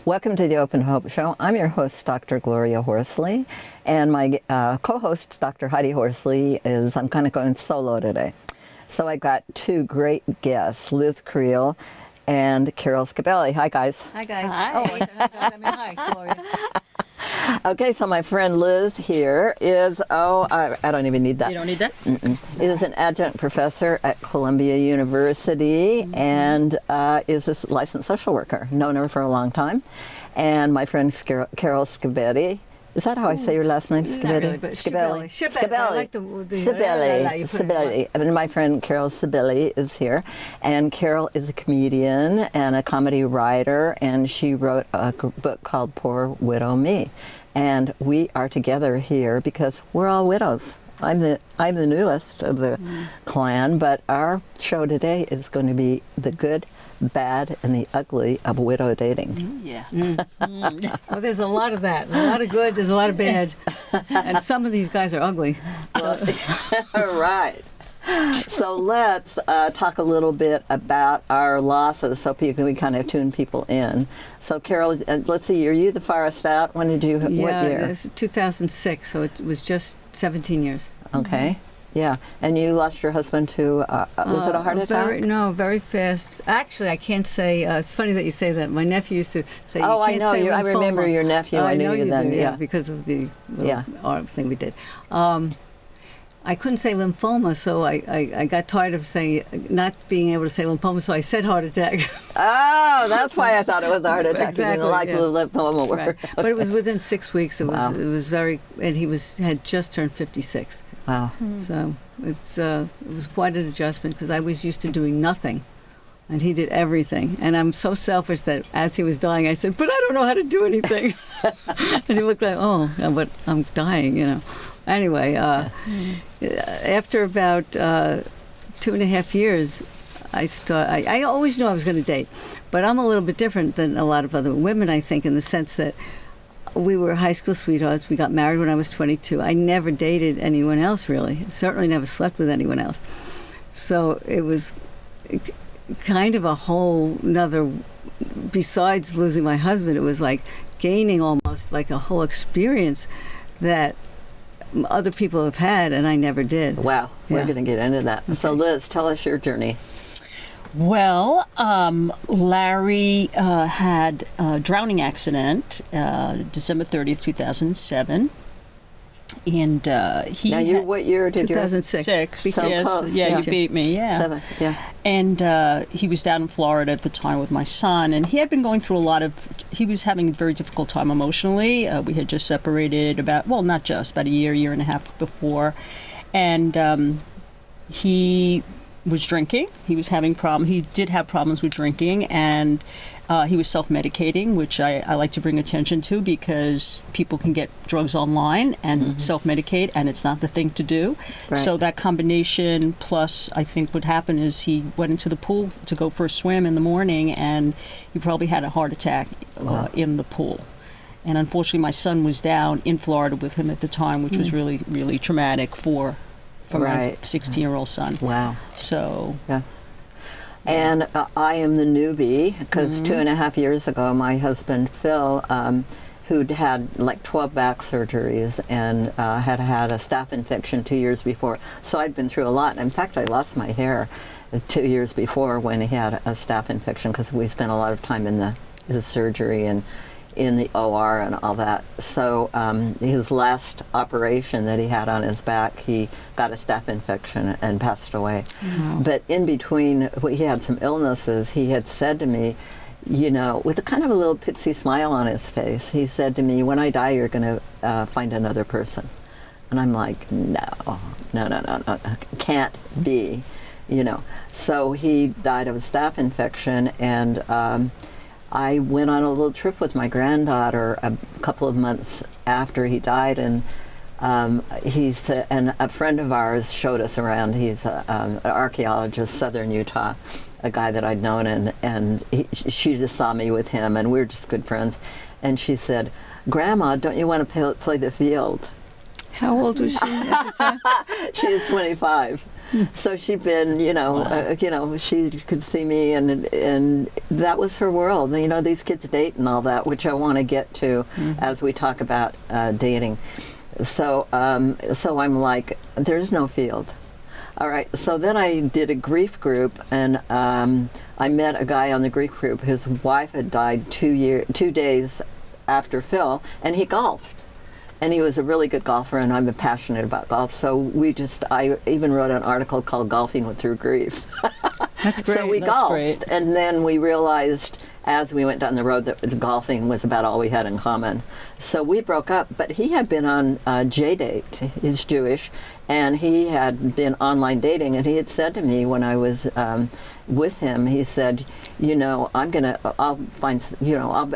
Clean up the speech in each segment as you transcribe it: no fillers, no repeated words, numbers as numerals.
Welcome to the Open Hope Show. I'm your host, Dr. Gloria Horsley, and my co-host, Dr. Heidi Horsley, I'm kind of going solo today. So I got two great guests, Liz Creel and Carol Scibelli. Hi, guys. Hi, guys. Hi. Oh, I mean, hi, Gloria. Okay, so my friend Liz here is, I don't even need that. You don't need that? Is an adjunct professor at Columbia University and is a licensed social worker. Known her for a long time. And my friend Carol Scibelli. Is that how I say your last name? Scibelli? Not really, but Scibelli. Scibelli. I like the Scibelli. Scibelli. And my friend Carol Scibelli is here. And Carol is a comedian and a comedy writer, and she wrote a book called Poor Widow Me. And we are together here because we're all widows. I'm the newest of the clan, but our show today is going to be the good, bad, and the ugly of widow dating. Yeah. Well, there's a lot of that. A lot of good, there's a lot of bad. And some of these guys are ugly. All right. So let's talk a little bit about our losses so we kind of tune people in. So Carol, let's see, are you the farthest out? When did you, what year? This is 2006, so it was just 17 years. Okay. Yeah. And you lost your husband to, was it a heart attack? No, very fast. Actually, I can't say, it's funny that you say that. My nephew used to say, Oh, you can't I know say you. I lymphoma. remember your nephew. I knew you then. Do, Yeah. because of the Yeah. art thing we did. I couldn't say lymphoma, so I got tired of saying not being able to say lymphoma, so I said heart attack. Oh, that's why I thought it was a heart attack. Exactly, You didn't like yeah. the lymphoma word. Right. But it was within 6 weeks. It Wow. was very, and he had just turned 56. Wow. So it was quite an adjustment because I was used to doing nothing, and he did everything. And I'm so selfish that as he was dying, I said, "But I don't know how to do anything." And he looked like, "Oh, but I'm dying," you know. Anyway, after about 2.5 years, I always knew I was going to date, but I'm a little bit different than a lot of other women, I think, in the sense that we were high school sweethearts. We got married when I was 22. I never dated anyone else, really. Certainly never slept with anyone else. So it was kind of a whole nother, besides losing my husband, it was like gaining almost like a whole experience that other people have had, and I never did. Wow. We're Yeah. going to get into that. Okay. So Liz, tell us your journey. Well, Larry had a drowning accident December 30th, 2007. And he Now, what year did you? 2006. So yes, close, yeah, yeah. you beat me, yeah. 7, yeah. And he was down in Florida at the time with my son, and he had been going through he was having a very difficult time emotionally. We had just separated about a year and a half before. And he was drinking. He was having he did have problems with drinking, and he was self-medicating, which I like to bring attention to because people can get drugs online and self-medicate, and it's not the thing to do. Right. So that combination, plus I think what happened is he went into the pool to go for a swim in the morning, and he probably had a heart attack in the pool. And unfortunately, my son was down in Florida with him at the time, which was really, really traumatic for my 16-year-old son. Wow. So... Yeah. And I am the newbie because 2.5 years ago, my husband Phil, who'd had like 12 back surgeries and had had a staph infection 2 years before. So I'd been through a lot. In fact, I lost my hair 2 years before when he had a staph infection because we spent a lot of time in the surgery and in the OR and all that. So his last operation that he had on his back, he got a staph infection and passed away. Wow. But in between, he had some illnesses. He had said to me, you know, with a kind of a little pixie smile on his face, he said to me, "When I die, you're going to find another person." And I'm like, no, can't be, you know. So he died of a staph infection, and I went on a little trip with my granddaughter a couple of months after he died, and and a friend of ours showed us around. He's an archaeologist, Southern Utah, a guy that I'd known, and she just saw me with him, and we were just good friends. And she said, "Grandma, don't you want to play the field?" How old was she at the time? She was 25. So she'd been, she could see me, and that was her world. These kids date and all that, which I want to get to as we talk about dating. So I'm like, there's no field. All right, so then I did a grief group, and I met a guy on the grief group whose wife had died 2 days after Phil, and he golfed. And he was a really good golfer, and I'm passionate about golf. So I even wrote an article called Golfing Through Grief. That's great. So we That's golfed, great. and then we realized as we went down the road that golfing was about all we had in common. So we broke up, but he had been on J-Date. He's Jewish, and he had been online dating, and he had said to me when I was with him, he said, I'll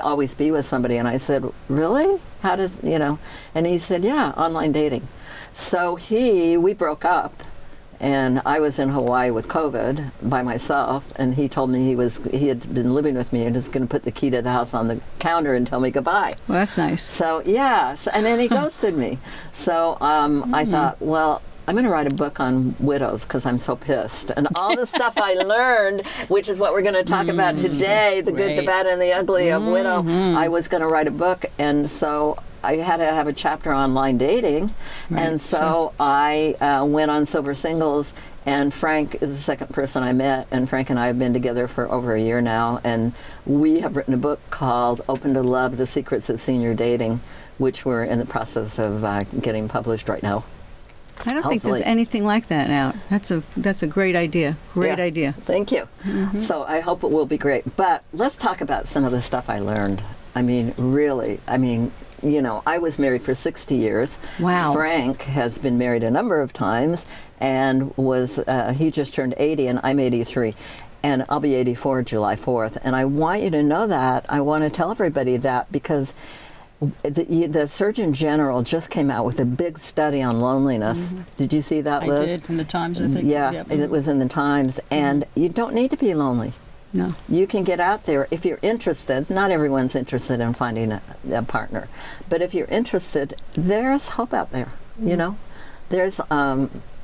always be with somebody. And I said, really? How does, and he said, yeah, online dating. So we broke up, and I was in Hawaii with COVID by myself, and he told me he had been living with me and was going to put the key to the house on the counter and tell me goodbye. Well, that's nice. So, and then he ghosted me. So I thought, well, I'm going to write a book on widows because I'm so pissed. And all the stuff I learned, which is what we're going to talk about today, the good, the bad, and the ugly of widow, I was going to write a book. And so I had to have a chapter on online dating. Right, and so I went on Silver Singles, and Frank is the second person I met. And Frank and I have been together for over a year now. And we have written a book called Open to Love, The Secrets of Senior Dating, which we're in the process of getting published right now. I don't think there's anything like that out. That's a great idea. Great idea. Thank you. So I hope it will be great. But let's talk about some of the stuff I learned. I mean, really. I mean, I was married for 60 years. Wow. Frank has been married a number of times, and he just turned 80, and I'm 83. And I'll be 84 July 4th. And I want you to know that. I want to tell everybody that because the Surgeon General just came out with a big study on loneliness. Did you see that, Liz? I did, in the Times, I think. Yeah, Yep. it was in the Times. And you don't need to be lonely. No. You can get out there if you're interested. Not everyone's interested in finding a partner. But if you're interested, there's hope out there, There's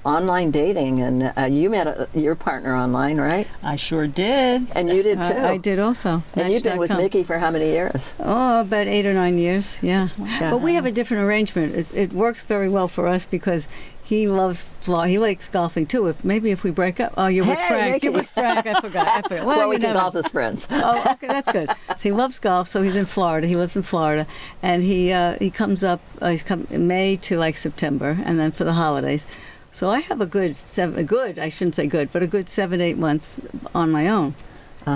online dating, and you met your partner online, right? I sure did. And you did too. I did also. And you've been with Match.com. Mickey for how many years? Oh, about 8 or 9 years, yeah. Yeah. But we have a different arrangement. It works very well for us because he he likes golfing too. If we break up, you're with Hey, Frank. Mickey. You're with Frank. I forgot. Well, we you can never- golf as friends. Oh, okay, that's good. So he loves golf. So he's in Florida. He lives in Florida, and he comes up. He's come in May to like September, and then for the holidays. So I have a good 7-8 months on my own,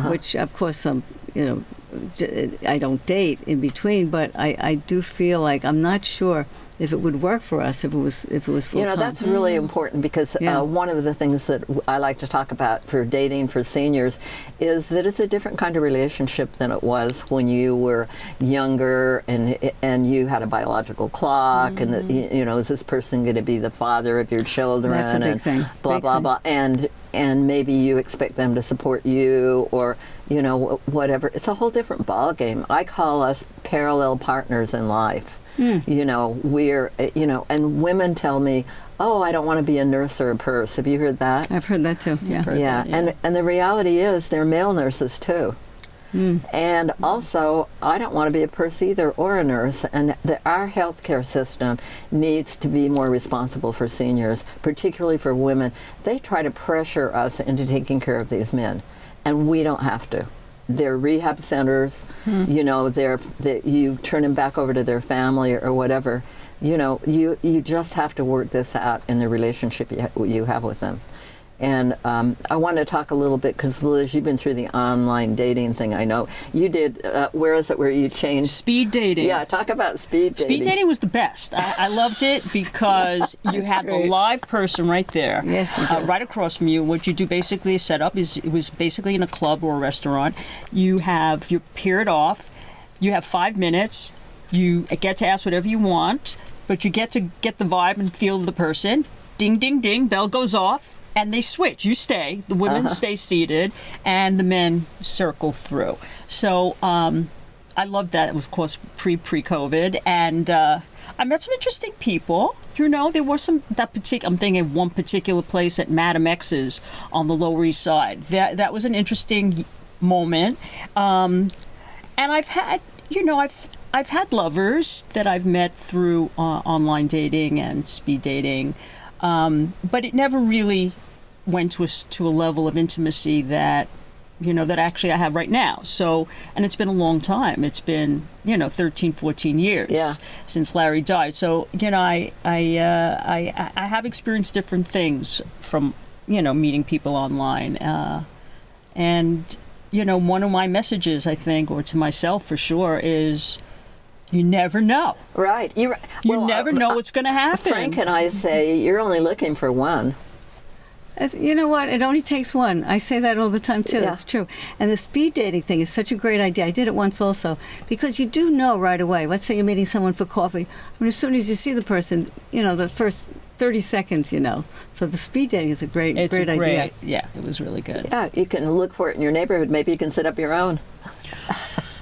which of course I don't date in between, but I do feel like I'm not sure if it would work for us if it was full time. That's really important because one of the things that I like to talk about for dating for seniors is that it's a different kind of relationship than it was when you were younger and you had a biological clock and is this person going to be the father of your children? That's a big thing. Blah Big blah thing. blah, and maybe you expect them to support you or whatever. It's a whole different ball game. I call us parallel partners in life. We're, and women tell me, oh, I don't want to be a nurse or a purse. Have you heard that? I've heard that too. Yeah. Heard Yeah, that, yeah. and the reality is they're male nurses too. And also, I don't want to be a purse either or a nurse. And our healthcare system needs to be more responsible for seniors, particularly for women. They try to pressure us into taking care of these men, and we don't have to. They're rehab centers, you turn them back over to their family or whatever. You just have to work this out in the relationship you have with them. And I want to talk a little bit, because Liz, you've been through the online dating thing, I know. You did, where is it where you changed? Speed dating. Yeah, talk about speed dating. Speed dating was the best. I loved it because you had the live person right there. Yes, you did. Right across from you. What you do basically is set up it was basically in a club or a restaurant. You're paired off. You have 5 minutes. You get to ask whatever you want, but you get to get the vibe and feel of the person. Ding, ding, ding, bell goes off. And they switch. You stay. The women stay seated, and the men circle through. So I loved that. Of course, pre-COVID, and I met some interesting people. there was I'm thinking of one particular place at Madam X's on the Lower East Side. That was an interesting moment. And I've had, I've had lovers that I've met through online dating and speed dating, but it never really went to a level of intimacy that that actually I have right now. So, and it's been a long time. It's been, 13, 14 years since Larry died. So, I have experienced different things from, meeting people online. And, one of my messages, I think, or to myself for sure, is you never know. Right. You never know what's going to happen. Frank and I say you're only looking for one. You know what? It only takes one. I say that all the time, too. Yeah. That's true. And the speed dating thing is such a great idea. I did it once also. Because you do know right away. Let's say you're meeting someone for coffee. I mean, as soon as you see the person, the first 30 seconds, So the speed dating is a great idea. Yeah, it was really good. Yeah, you can look for it in your neighborhood. Maybe you can set up your own.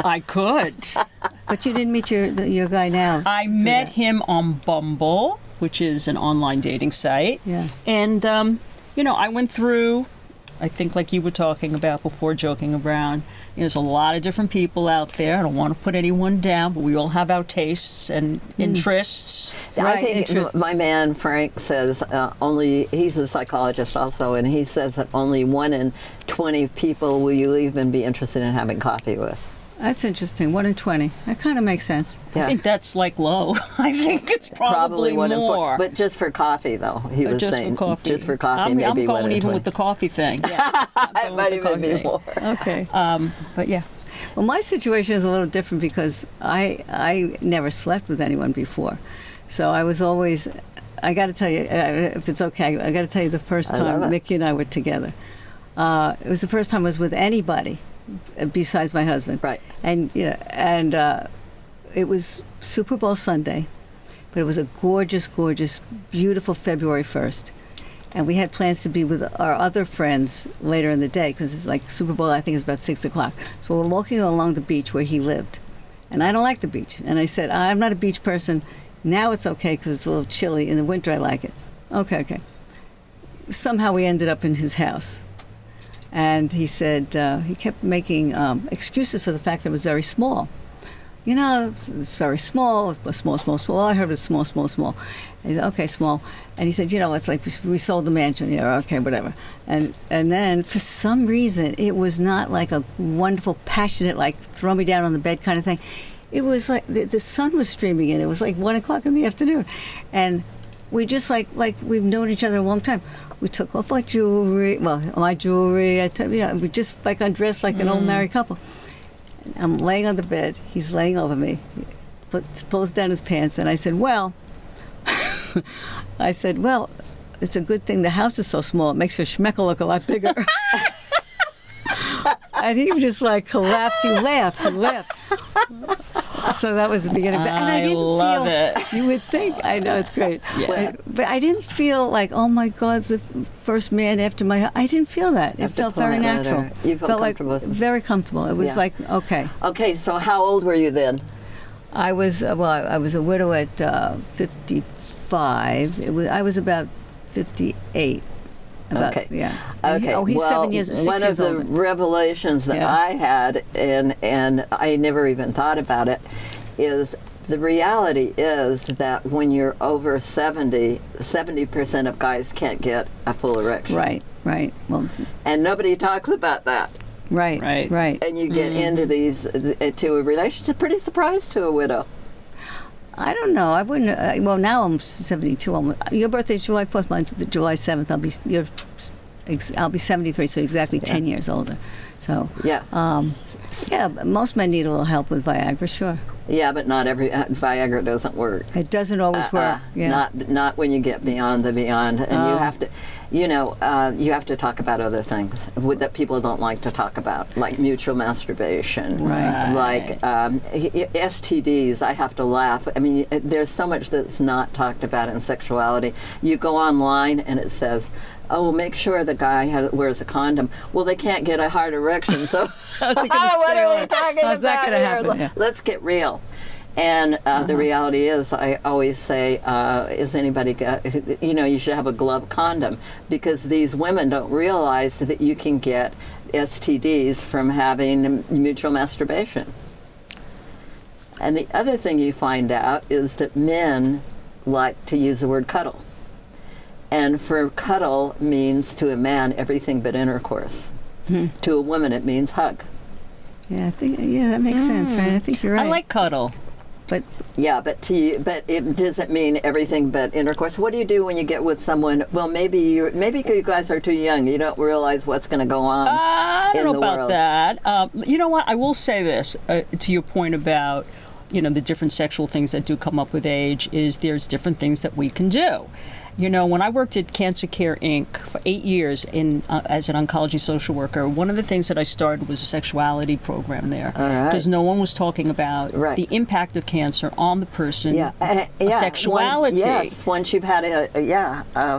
I could. But you didn't meet your guy now. I met him on Bumble, which is an online dating site. Yeah. And, I went through, I think like you were talking about before, joking around, there's a lot of different people out there. I don't want to put anyone down, but we all have our tastes and interests. I think my man Frank says he's a psychologist also, and he says that only 1 in 20 people will you even be interested in having coffee with. That's interesting. 1 in 20. That kind of makes sense. Yeah. I think that's low. I think it's probably 1 in 4. more. But just for coffee, though, he was just saying. For coffee. Just for coffee, I'm maybe 1 going in even 20. with the coffee thing. Yeah, It might even be more. Okay. But yeah. Well, my situation is a little different because I never slept with anyone before. So I was always, I got to tell you, if it's okay, I got to tell you the first time Mickey and I were together. It was the first time I was with anybody besides my husband. Right. And, it was Super Bowl Sunday, but it was a gorgeous, gorgeous, beautiful February 1st. And we had plans to be with our other friends later in the day because it's like Super Bowl, I think, is about 6 o'clock. So we're walking along the beach where he lived. And I don't like the beach. And I said, I'm not a beach person. Now it's okay because it's a little chilly. In the winter, I like it. Okay. Somehow we ended up in his house. And he said, he kept making excuses for the fact that it was very small. It's very small, small. I heard it was small. And he said, okay, small. And he said, it's like we sold the mansion. Yeah, okay, whatever. And then for some reason, it was not like a wonderful, passionate, like throw me down on the bed kind of thing. It was like the sun was streaming in. It was like 1 o'clock in the afternoon. And we just like we've known each other a long time. We took off our jewelry, my jewelry. We just like undressed like an old married couple. I'm laying on the bed. He's laying over me. Pulls down his pants, and I said, well, it's a good thing the house is so small. It makes your schmeckle look a lot bigger. And he just like collapsed. He laughed. So that was the beginning of it. And I didn't love feel, it. You would think, I know, it's great. Yeah. But I didn't feel like, oh my God, it's the first man after my, I didn't feel that. It felt very natural. You felt comfortable with him? Very comfortable. It was like, okay. Okay, so how old were you then? I was, I was a widow at 55. I was about 58. Okay. Yeah. Okay. He's well, 7 years, 6 one years of the older. revelations that I had, and I never even thought about it, is the reality is that when you're over 70% of guys can't get a full erection. Right. Well. And nobody talks about that. Right. And you get into to a relationship, pretty surprised to a widow. I don't know. I wouldn't. Well, now I'm 72. Your birthday is July 4th. Mine's July 7th. I'll be 73. So exactly 10 years older. So yeah. Most men need a little help with Viagra, sure. Yeah, but not every Viagra doesn't work. It doesn't always work. Yeah. Not when you get beyond the beyond, and you have to. You have to talk about other things that people don't like to talk about, like mutual masturbation, right? Like STDs. I have to laugh. I mean, there's so much that's not talked about in sexuality. You go online and it says, "Oh, make sure the guy wears a condom." Well, they can't get a hard erection, so what are we talking about here? Yeah. Let's get real. And the reality is, I always say, is anybody, you should have a glove condom, because these women don't realize that you can get STDs from having mutual masturbation. And the other thing you find out is that men like to use the word cuddle. And for cuddle means to a man everything but intercourse. To a woman it means hug. Yeah, I think that makes sense, right? I think you're right. I like cuddle. But Yeah, but it doesn't mean everything but intercourse. What do you do when you get with someone? Well, maybe you guys are too young. You don't realize what's going to go on. I don't in know the about world. that. You know what? I will say this to your point about the different sexual things that do come up with age. Is there's different things that we can do. When I worked at Cancer Care Inc. for 8 years as an oncology social worker, one of the things that I started was a sexuality program there, because no one was talking about the impact of cancer on the person, sexuality. Once you've had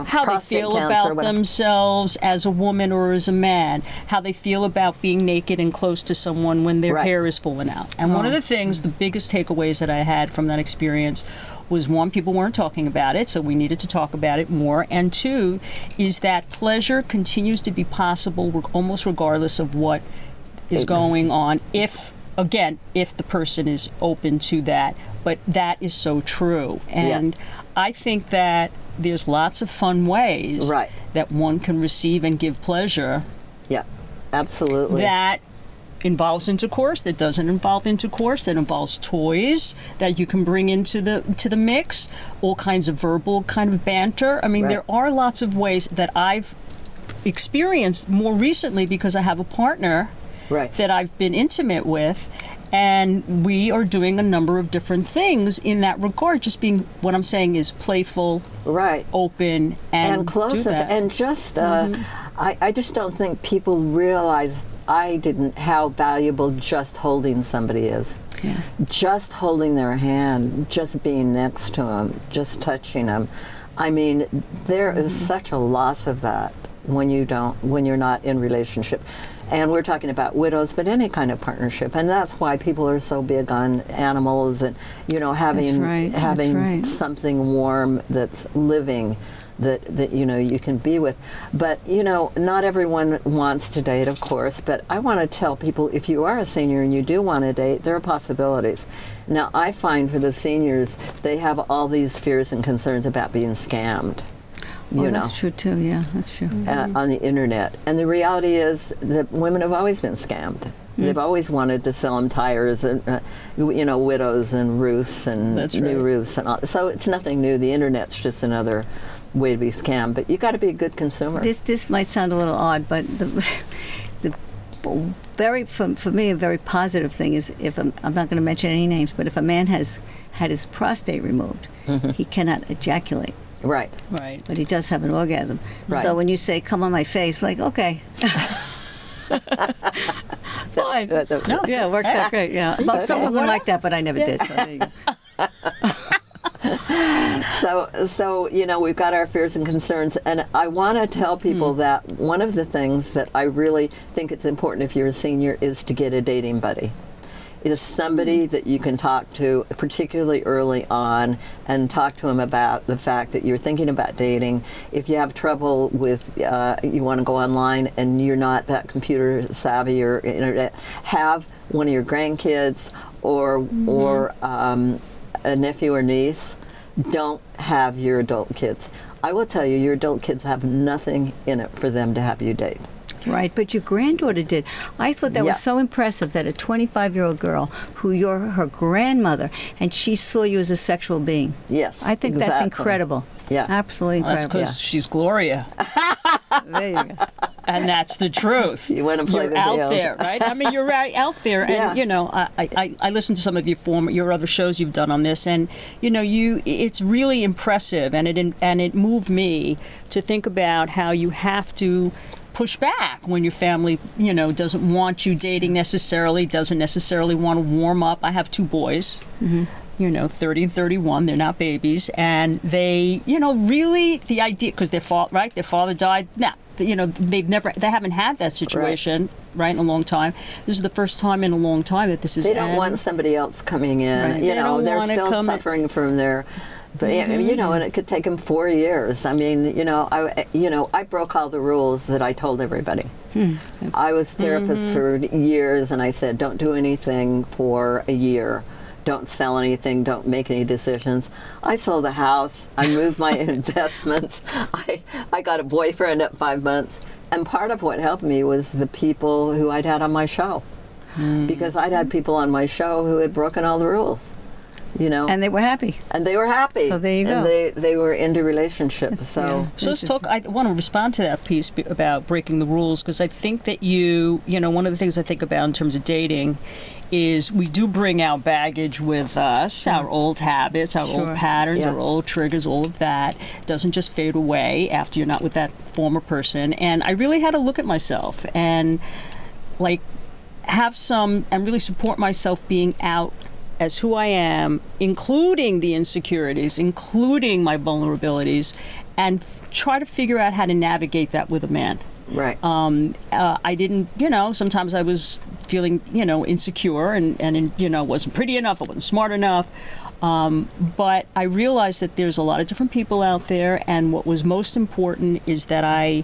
how they feel about themselves as a woman or as a man, how they feel about being naked and close to someone when their hair is falling out. And one of the things, the biggest takeaways that I had from that experience was, one, people weren't talking about it, so we needed to talk about it more, and two, is that pleasure continues to be possible almost regardless of what is going on, if the person is open to that. But that is so true. And I think that there's lots of fun ways that one can receive and give pleasure. Yeah, absolutely. That involves intercourse, that doesn't involve intercourse, that involves toys that you can bring into the mix, all kinds of verbal kind of banter. I mean, there are lots of ways that I've experienced more recently, because I have a partner that I've been intimate with, and we are doing a number of different things in that regard. Just being, what I'm saying is, playful, open, and close, do that. and just I just don't think people realize how valuable just holding somebody is. Yeah. Just holding their hand, just being next to them, just touching them. I mean, there is such a loss of that when you're not in relationship. And we're talking about widows, but any kind of partnership. And that's why people are so big on animals and, having something warm that's living, that you can be with. But not everyone wants to date, of course, but I want to tell people, if you are a senior and you do want to date, there are possibilities. Now, I find for the seniors, they have all these fears and concerns about being scammed. That's true too. Yeah, that's true. On the internet. And the reality is that women have always been scammed. They've always wanted to sell them tires and, widows and roofs and new roofs and all. So it's nothing new. The internet's just another way to be scammed. But you got to be a good consumer. This might sound a little odd, but for me, a very positive thing is, if I'm not going to mention any names, but if a man has had his prostate removed, he cannot ejaculate. Right. But he does have an orgasm. Right. So when you say, "Come on my face," like, okay. Fine. Yeah, it works out great. Yeah. Well, some women like that, but I never did. So there you go. So we've got our fears and concerns, and I want to tell people that one of the things that I really think it's important if you're a senior is to get a dating buddy. Is somebody that you can talk to, particularly early on, and talk to them about the fact that you're thinking about dating. If you have trouble with, you want to go online and you're not that computer savvy or internet, have one of your grandkids or a nephew or niece. Don't have your adult kids. I will tell you, your adult kids have nothing in it for them to have you date. Right, but your granddaughter did. I thought that was so impressive, that a 25-year-old girl, who you're her grandmother, and she saw you as a sexual being. Yes, I think that's incredible. Yeah. Absolutely incredible. That's because she's Gloria. There you go. And that's the truth. You want to play you're the out deal. there, right? I mean, you're right out there, and I listened to some of your other shows you've done on this, and it's really impressive, and it moved me to think about how you have to push back when your family, doesn't want you dating necessarily, doesn't necessarily want to warm up. I have 2 boys. 30 and 31, they're not babies, and they, really, the idea, because their father died, they haven't had that situation. right, in a long time. This is the first time in a long time that this is. They don't want somebody else coming in. Right. You They know, don't they're wanna still come in. suffering from their. But you know, and it could take them 4 years. I mean, I broke all the rules that I told everybody. I was a therapist for years, and I said, don't do anything for a year. Don't sell anything. Don't make any decisions. I sold the house. I moved my investments. I got a boyfriend at 5 months. And part of what helped me was the people who I'd had on my show. Because I'd had people on my show who had broken all the rules. You know, And they were happy. and they were happy. So there you go. And they were into relationships. So Yeah. So let's talk. I want to respond to that piece about breaking the rules, because I think that one of the things I think about in terms of dating is we do bring our baggage with us, our old habits, our Sure. old patterns, Yeah. our old triggers, all of that doesn't just fade away after you're not with that former person. And I really had to look at myself and like have some and really support myself being out as who I am, including the insecurities, including my vulnerabilities, and try to figure out how to navigate that with a man. right. I didn't, sometimes I was feeling, insecure and wasn't pretty enough, I wasn't smart enough. But I realized that there's a lot of different people out there, and what was most important is that I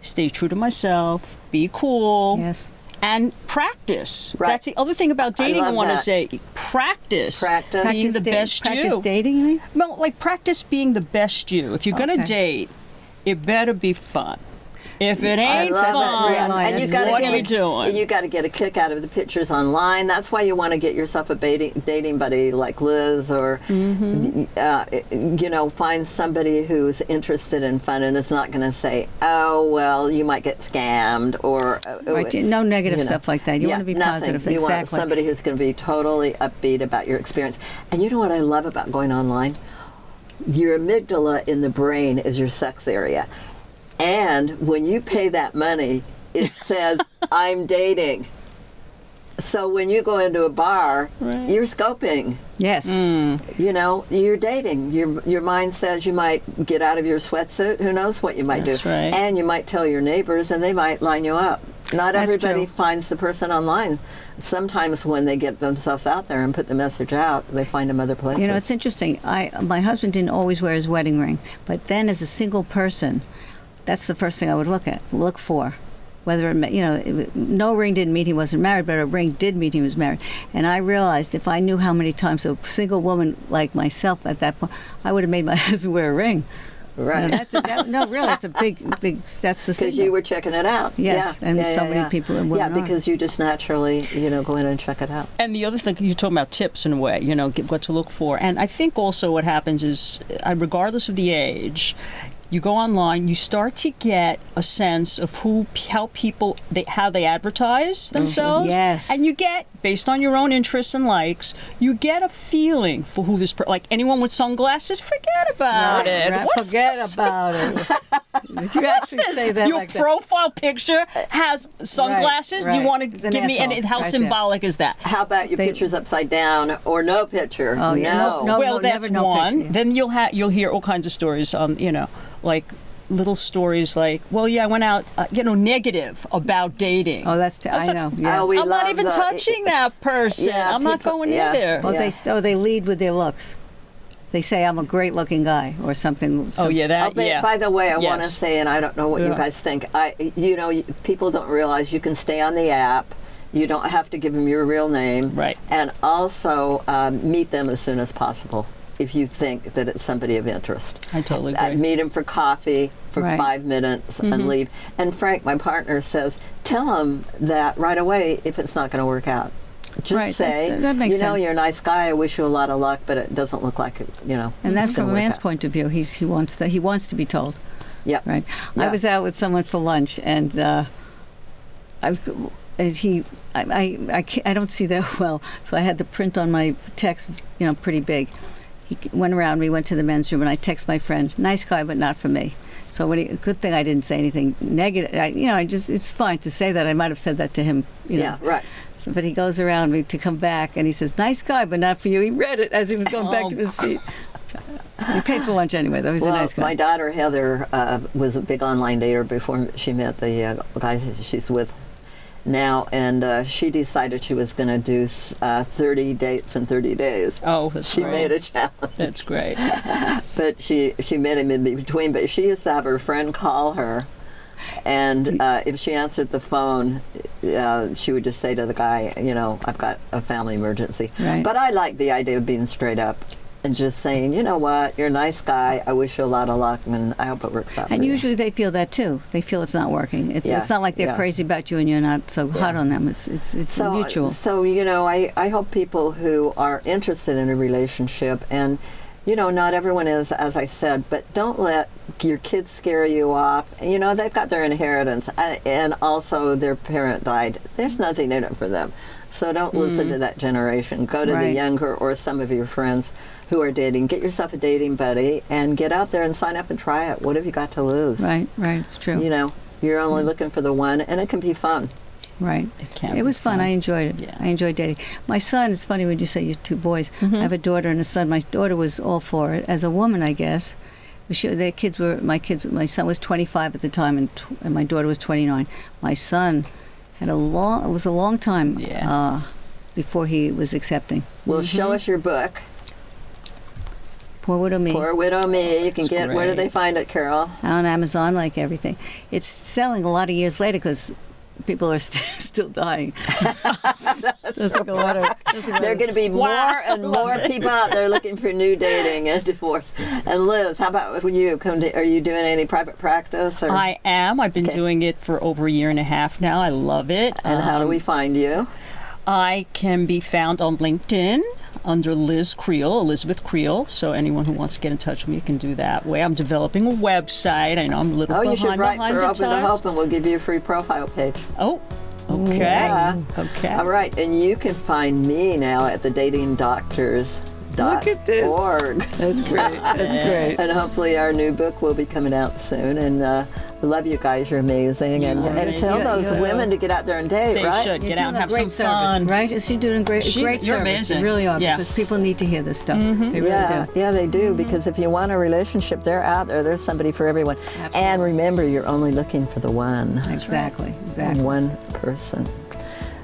stay true to myself, be cool. Yes. And practice. Right. That's the other thing about dating I love want to that. say. Practice. Practice. Being the best practice you. dating, you mean? Well, like practice being the best you. If you're going to Okay. date, it better be fun. If it I ain't love fun, it. Yeah. line. And you That's gotta what get are you doing? You got to get a kick out of the pictures online. That's why you want to get yourself a dating buddy like Liz, or find somebody who's interested in fun and is not going to say, "Oh, well, you might get scammed," or Right. No negative stuff like that. You want to be nothing. positive. You want Exactly. somebody who's going to be totally upbeat about your experience. And you know what I love about going online? Your amygdala in the brain is your sex area. And when you pay that money, it says, I'm dating. So when you go into a bar, Right. you're scoping. Yes. You're dating. Your mind says you might get out of your sweatsuit. Who knows what you might That's do. right. And you might tell your neighbors, and they might line you up. Not That's everybody true. finds the person online. Sometimes when they get themselves out there and put the message out, they find them other places. It's interesting. My husband didn't always wear his wedding ring, but then as a single person, that's the first thing I would look for. Whether no ring didn't mean he wasn't married, but a ring did mean he was married. And I realized if I knew how many times a single woman like myself at that point, I would have made my husband wear a ring. Right. Really, it's a big. That's the Because signal. you were checking it out. Yes, Yeah. and Yeah, so yeah, many yeah. people and Yeah, women are. because you just naturally, go in and check it out. And the other thing, you're talking about tips in a way, what to look for. And I think also what happens is, regardless of the age, you go online, you start to get a sense of how they advertise themselves. Yes. And you get, based on your own interests and likes, you get a feeling for who like anyone with sunglasses, forget about it. Right, What forget is- about it. Did you actually say that Your like that? profile picture has sunglasses. right. You want It's to an give me, and asshole how right there. symbolic is that? How about your pictures upside down or no picture? Oh, yeah. No. Well, that's never no one. picture. Then you'll hear all kinds of stories. Like little stories like, well, yeah, I went out, negative about dating. Oh, that's I know. Yeah. Oh, we I'm not love even touching that person. Yeah, I'm not people- going yeah. in there. Well, Yeah. they lead with their looks. They say I'm a great-looking guy or something. Oh, yeah, that, but by the way, I want to Yes. say, and I don't know what you Yeah. guys think. People don't realize you can stay on the app. You don't have to give them your real name. Right. And also meet them as soon as possible if you think that it's somebody of interest. I totally agree. Meet them for coffee for Right. 5 minutes and leave. And Frank, my partner, says, tell them that right away if it's not going to work out. Just Right, say, that makes sense. you're a nice guy. I wish you a lot of luck, but it doesn't look like it, And that's it's from gonna a work man's out. point of view. He wants to be told. Yeah. Right. I Yeah. was out with someone for lunch, and I don't see that well, so I had the print on my text, pretty big. He went around. We went to the men's room, and I text my friend, "Nice guy, but not for me." So good thing I didn't say anything negative. It's fine to say that. I might have said that to him. Yeah, right. But he goes around me to come back, and he says, "Nice guy, but not for you." He read it as he was going back to his seat. He paid for lunch anyway, though. He was a nice guy. My daughter Heather was a big online dater before she met the guy she's with, now, and she decided she was going to do 30 dates in 30 days. Oh, that's She great. made a challenge. That's great. But she met him in between. But she used to have her friend call her, and if she answered the phone, she would just say to the guy, I've got a family emergency. Right. But I like the idea of being straight up and just saying, you know what, you're a nice guy. I wish you a lot of luck, and I hope it works out. And for you. usually they feel that too. They feel it's not working. It's not like they're crazy about you and you're not so hot on them. It's mutual. So I hope people who are interested in a relationship, and not everyone is, as I said, but don't let your kids scare you off. They've got their inheritance, and also their parent died. There's nothing in it for them. So don't listen to that generation. Go to the younger or some of your friends who are dating. Get yourself a dating buddy and get out there and sign up and try it. What have you got to lose? Right, it's true. You're only looking for the one, and it can be fun. Right. It was fun. I enjoyed it. Yeah. I enjoyed dating. My son, it's funny when you say you two boys. I have a daughter and a son. My daughter was all for it. As a woman, I guess. My son was 25 at the time, and my daughter was 29. My son it was a long time before he was accepting. Well, show us your book. Poor Widow Me. Poor Widow Me. You can get, where do great. they find it, Carol? On Amazon, like everything. It's selling a lot of years later because people are still dying. There are going to be more and more people out there looking for new dating and divorce. And Liz, how about when you are you doing any private practice? Or? I am. I've been doing it for over a year and a half now. I love it. And how do we find you? I can be found on LinkedIn under Liz Creel, Elizabeth Creel. So anyone who wants to get in touch with me can do that way. I'm developing a website. I know I'm a little you should write behind for the Open to times. Hope, and we'll give you a free profile page. Oh, okay. Yeah. Okay. All right, and you can find me now at thedatingdoctors.org. Look at this. That's great. That's great. And hopefully our new book will be coming out soon. And we love you guys. You're amazing. And tell those women to get out there and date, They right? should You're get out doing and have a great some service, fun. right? Is she doing great service? You're amazing. You really are, Yeah. because people need to hear this stuff. They really do. Yeah, they do. Because if you want a relationship, they're out there. There's somebody for everyone. Absolutely. And remember, you're only looking for the one. Exactly. One person.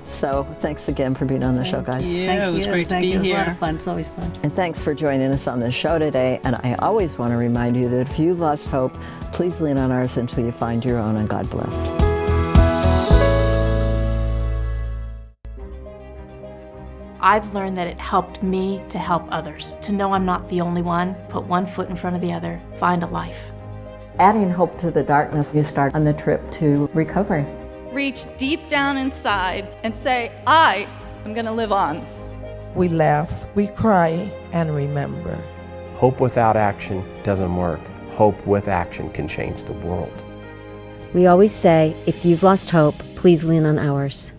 So thanks again for being on the show, guys. Yeah, it was great to be It was a lot here. of fun. It's always fun. And thanks for joining us on the show today. And I always want to remind you that if you lost hope, please lean on ours until you find your own, and God bless. I've learned that it helped me to help others, to know I'm not the only one, put one foot in front of the other, find a life. Adding hope to the darkness, you start on the trip to recovery. Reach deep down inside and say, I am going to live on. We laugh, we cry, and remember. Hope without action doesn't work. Hope with action can change the world. We always say, if you've lost hope, please lean on ours.